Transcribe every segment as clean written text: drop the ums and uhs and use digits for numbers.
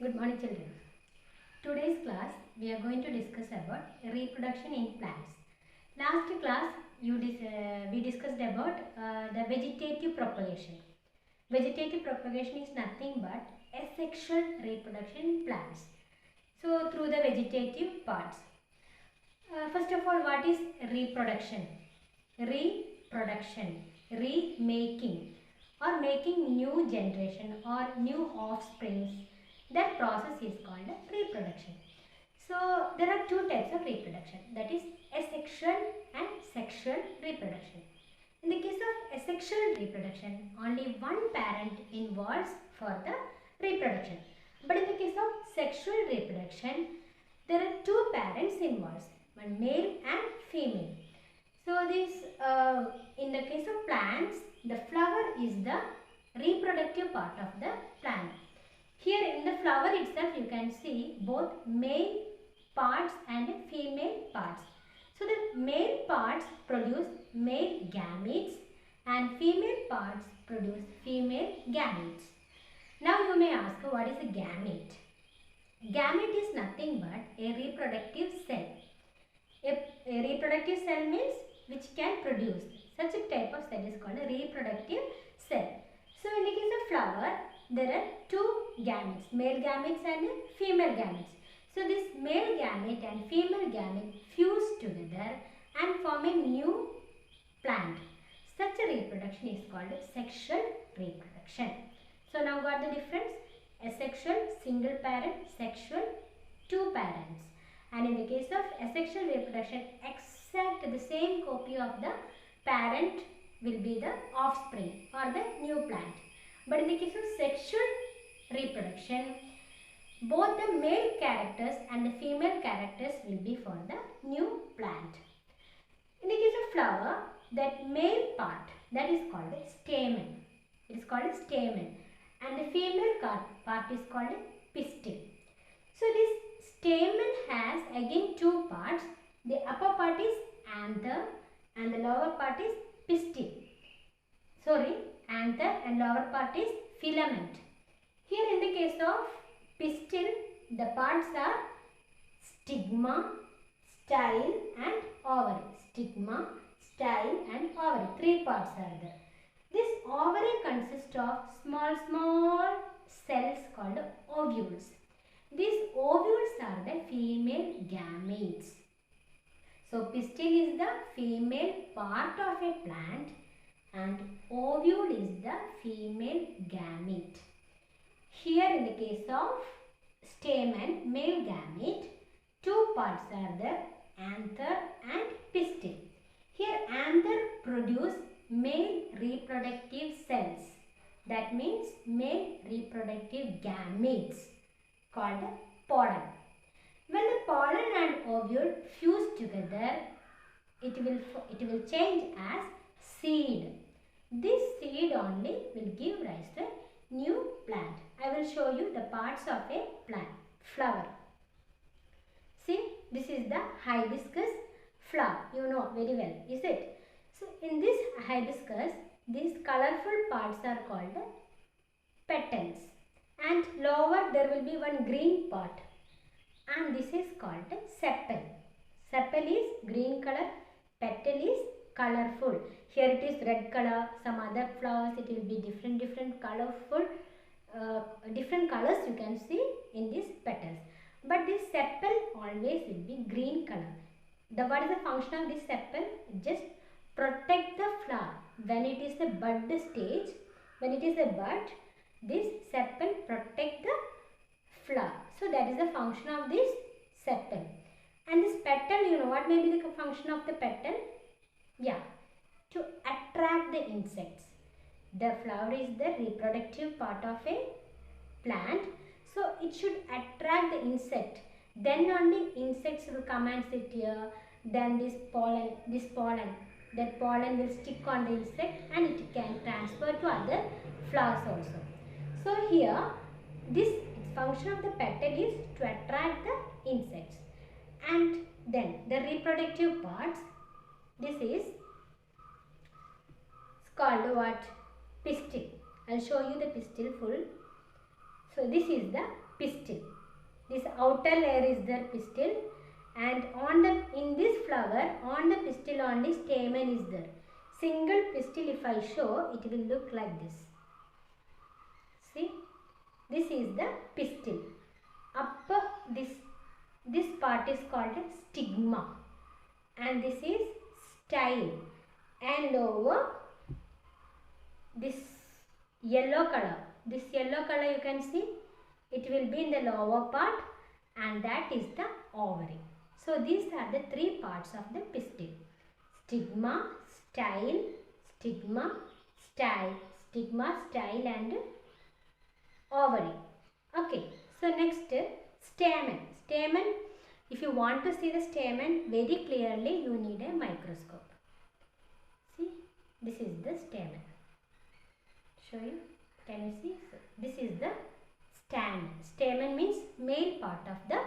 Good morning, children. Today's class we are going to discuss about reproduction in plants. Last class we discussed about the vegetative propagation. Vegetative propagation is nothing but asexual reproduction in plants. So through the vegetative parts. First of all, what is reproduction? Reproduction, remaking or making new generation or new offsprings. That process is called reproduction. So there are two types of reproduction, that is asexual and sexual reproduction. In the case of asexual reproduction, only one parent involves for the reproduction. But in the case of sexual reproduction, there are two parents involved, one male and female. So this in the case of plants, the flower is the reproductive part of the plant. Here in the flower itself you can see both male parts and female parts. So the male parts produce male gametes and female parts produce female gametes. Now you may ask, what is a gamete? Gamete is nothing but a reproductive cell. A reproductive cell means which can produce. Such a type of cell is called a reproductive cell. So in the case of flower, there are two gametes, male gametes and female gametes. So this male gamete and female gamete fuse together and form a new plant. Such a reproduction is called sexual reproduction. So now got the difference? Asexual, single parent, sexual, two parents. And in the case of asexual reproduction, exact the same copy of the parent will be the offspring or the new plant. But in the case of sexual reproduction, both the male characters and the female characters will be for the new plant. In the case of flower, that male part, that is called a stamen. It is called a stamen. And the female part is called a pistil. So this stamen has again two parts. The upper part is anther and the lower part is pistil. Anther and lower part is filament. Here in the case of pistil, the parts are stigma, style and ovary. Stigma, style and ovary. Three parts are there. This ovary consists of small cells called ovules. These ovules are the female gametes. So pistil is the female part of a plant and ovule is the female gamete. Here in the case of stamen, male gamete, two parts are there, anther and pistil. Here anther produce male reproductive cells. That means male reproductive gametes called pollen. When the pollen and ovule fuse together, it will change as seed. This seed only will give rise to a new plant. I will show you the parts of a plant, flower. See, this is the hibiscus flower. You know very well, is it? So in this hibiscus, these colorful parts are called petals. And lower there will be one green part. And this is called sepal. Sepal is green color, petal is colorful. Here it is red color, some other flowers it will be different colorful, different colors you can see in these petals. But this sepal always will be green color. What is the function of this sepal? Just protect the flower. When it is a bud stage, when it is a bud, this sepal protect the flower. So that is the function of this sepal. And this petal, you know what may be the function of the petal? Yeah, to attract the insects. The flower is the reproductive part of a plant. So it should attract the insect. Then only insects will come and sit here. Then that pollen will stick on the insect and it can transfer to other flowers also. So here, this function of the petal is to attract the insects. And then the reproductive parts, this is called what? Pistil. I will show you the pistil full. So this is the pistil. This outer layer is the pistil, and in this flower, on the pistil only stamen is there. Single pistil if I show, it will look like this. See, this is the pistil. Up this part is called a stigma, and this is style, and over this yellow color. This yellow color you can see, it will be in the lower part, and that is the ovary. So these are the three parts of the pistil: stigma, style, stigma, style, stigma, style, and ovary. Okay, so next stamen. Stamen, if you want to see the stamen very clearly, you need a microscope. See, this is the stamen. Show you. Can you see? So, this is the stamen. Stamen means male part of the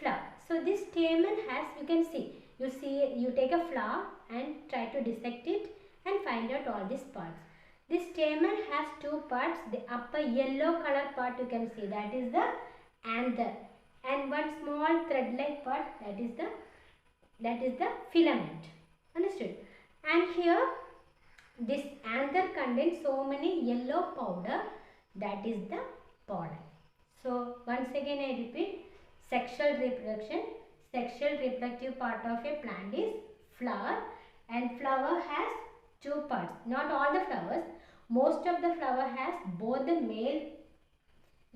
flower. So this stamen has, you can see, you take a flower and try to dissect it and find out all these parts. This stamen has two parts. The upper yellow color part you can see, that is the anther, and one small thread-like part, that is the filament. Understood? And here this anther contains so many yellow powder, that is the pollen. So once again I repeat, sexual reproduction. Sexual reproductive part of a plant is flower, and flower has two parts. Not all the flowers, most of the flower has both the male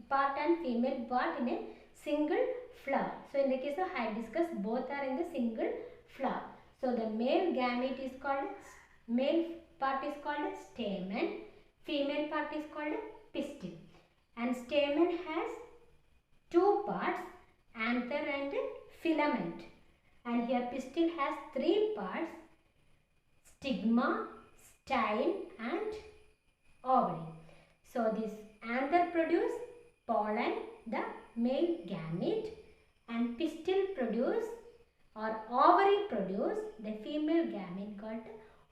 part and female part in a single flower. So in the case of hibiscus, both are in the single flower. So the male gamete is called, male part is called stamen, female part is called pistil, and stamen has two parts, anther and filament, and here pistil has three parts: stigma, style, and ovary. So this anther produce pollen, the male gamete, and pistil produce or ovary produce the female gamete called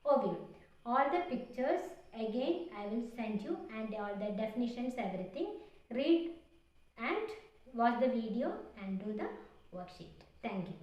ovule. All the pictures again I will send you, and all the definitions, everything. Read and watch the video and do the worksheet. Thank you.